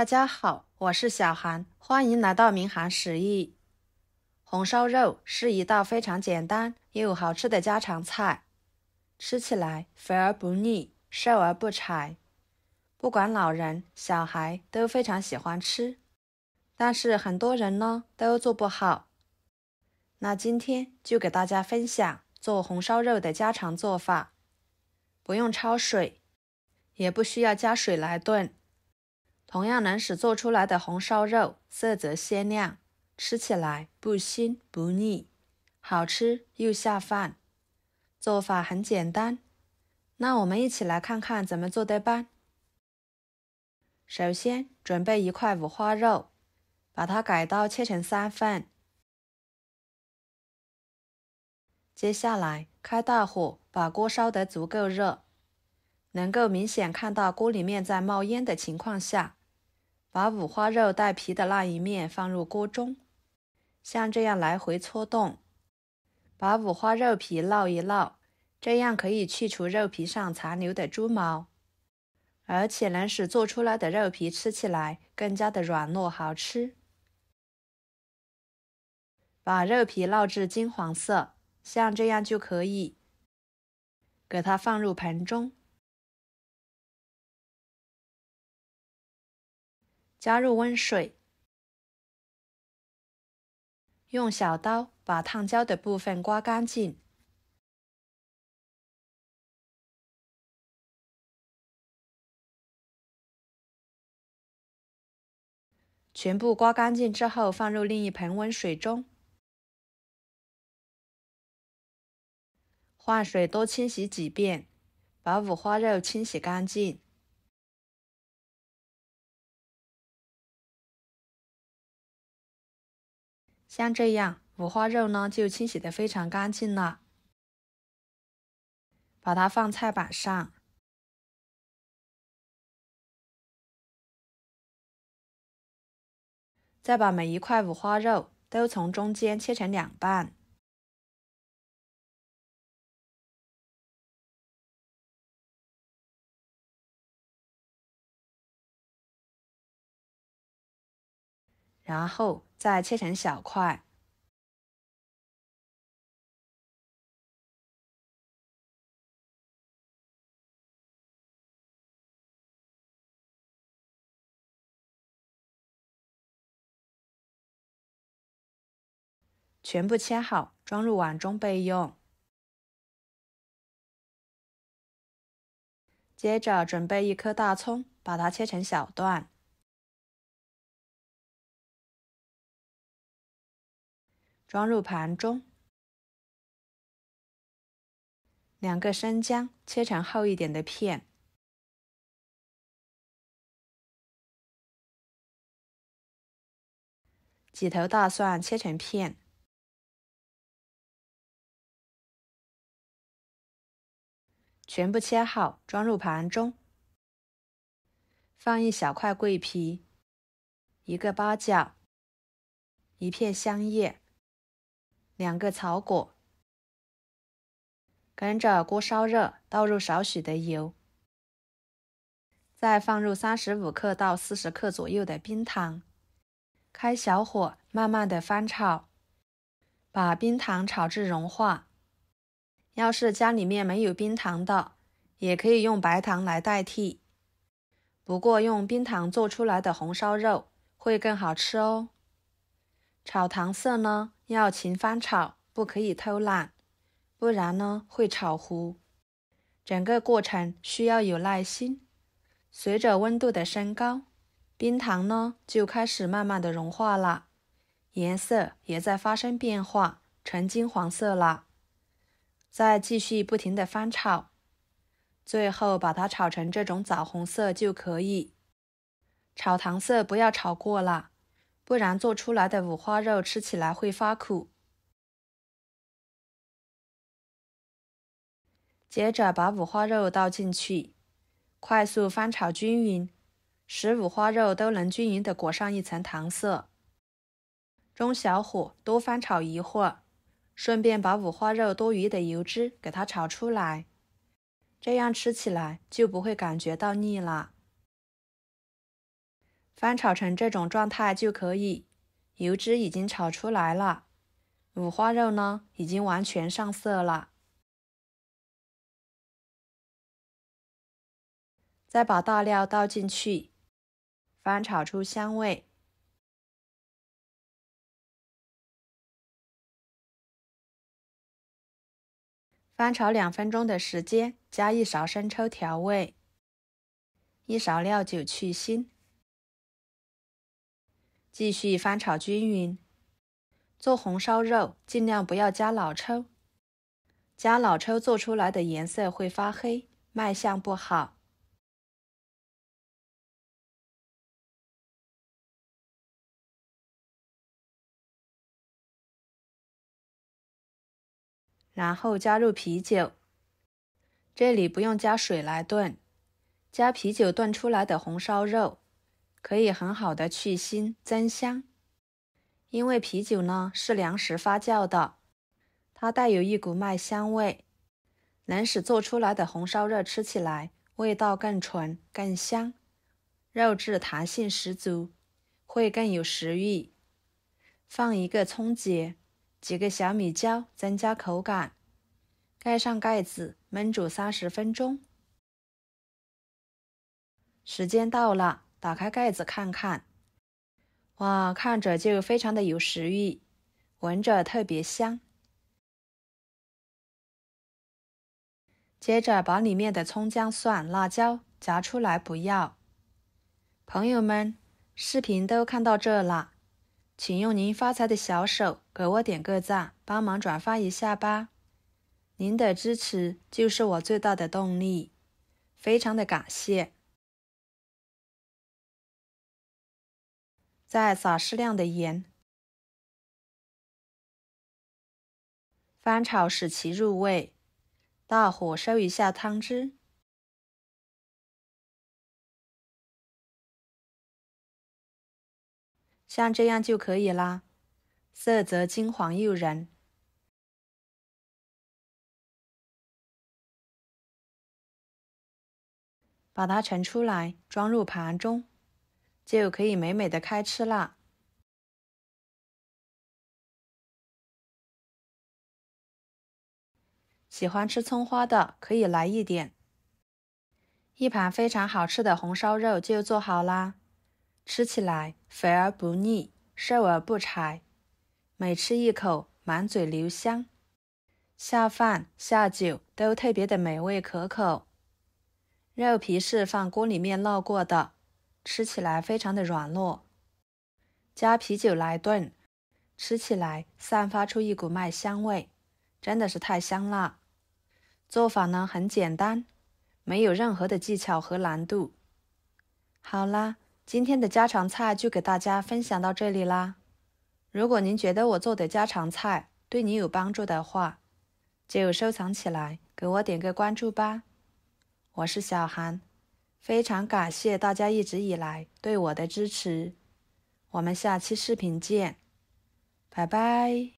大家好，我是小韩，欢迎来到民航食艺。红烧肉是一道非常简单又好吃的家常菜，吃起来肥而不腻，瘦而不柴，不管老人小孩都非常喜欢吃。但是很多人呢都做不好。那今天就给大家分享做红烧肉的家常做法，不用焯水，也不需要加水来炖。同样能使做出来的红烧肉色泽鲜亮，吃起来不腥不腻，好吃又下饭。做法很简单，那我们一起来看看怎么做的吧。首先准备一块五花肉，把它改刀切成3份。接下来开大火，把锅烧得足够热，能够明显看到锅里面在冒烟的情况下，把五花肉带皮的那一面放入锅中，像这样来回搓动，把五花肉皮烙一烙，这样可以去除肉皮上残留的猪毛，而且能使做出来的肉皮吃起来更加的软糯好吃。把肉皮烙至金黄色，像这样就可以，给它放入盆中，加入温水，用小刀把烫焦的部分刮干净。全部刮干净之后，放入另一盆温水中，换水多清洗几遍，把五花肉清洗干净。像这样，五花肉呢就清洗得非常干净了。把它放菜板上，再把每一块五花肉都从中间切成2半。然后再切成小块。全部切好，装入碗中备用。接着准备1颗大葱，把它切成小段。装入盘中。2个生姜，切成厚一点的片。几头大蒜切成片。全部切好，装入盘中。放1小块桂皮，1个八角，1片香叶，2个草果。跟着锅烧热，倒入少许的油，再放入35克到40克左右的冰糖，开小火慢慢的翻炒，把冰糖炒至融化。要是家里面没有冰糖的，也可以用白糖来代替，不过用冰糖做出来的红烧肉会更好吃哦。炒糖色呢，要勤翻炒，不可以偷懒，不然呢会炒糊。整个过程需要有耐心，随着温度的升高，冰糖呢就开始慢慢的融化了，颜色也在发生变化，呈金黄色了。再继续不停的翻炒，最后把它炒成这种枣红色就可以。炒糖色不要炒过了，不然做出来的五花肉吃起来会发苦。接着把五花肉倒进去，快速翻炒均匀，使五花肉都能均匀地裹上一层糖色。中小火多翻炒一会儿，顺便把五花肉多余的油脂给它炒出来，这样吃起来就不会感觉到腻了。翻炒成这种状态就可以，油脂已经炒出来了，五花肉呢已经完全上色了。再把大料倒进去，翻炒出香味。翻炒2分钟的时间，加1勺生抽调味，1勺料酒去腥。继续翻炒均匀。做红烧肉尽量不要加老抽，加老抽做出来的颜色会发黑，卖相不好。然后加入啤酒，这里不用加水来炖，加啤酒炖出来的红烧肉可以很好的去腥增香。因为啤酒呢是粮食发酵的，它带有一股麦香味，能使做出来的红烧肉吃起来味道更纯更香，肉质弹性十足，会更有食欲。放一个葱节，几个小米椒增加口感，盖上盖子焖煮30分钟。时间到了，打开盖子看看，哇，看着就非常的有食欲，闻着特别香。接着把里面的葱姜蒜辣椒夹出来不要。朋友们，视频都看到这了，请用您发财的小手给我点个赞，帮忙转发一下吧。您的支持就是我最大的动力，非常的感谢。再撒适量的盐，翻炒使其入味，大火收一下汤汁。像这样就可以啦，色泽金黄诱人。把它盛出来，装入盘中，就可以美美的开吃啦。喜欢吃葱花的可以来一点。一盘非常好吃的红烧肉就做好啦，吃起来肥而不腻，瘦而不柴，每吃一口满嘴留香，下饭下酒都特别的美味可口。肉皮是放锅里面烙过的，吃起来非常的软糯，加啤酒来炖，吃起来散发出一股麦香味，真的是太香了。做法呢很简单，没有任何的技巧和难度。好啦，今天的家常菜就给大家分享到这里啦。如果您觉得我做的家常菜对你有帮助的话，就收藏起来，给我点个关注吧。我是小韩，非常感谢大家一直以来对我的支持。我们下期视频见，拜拜。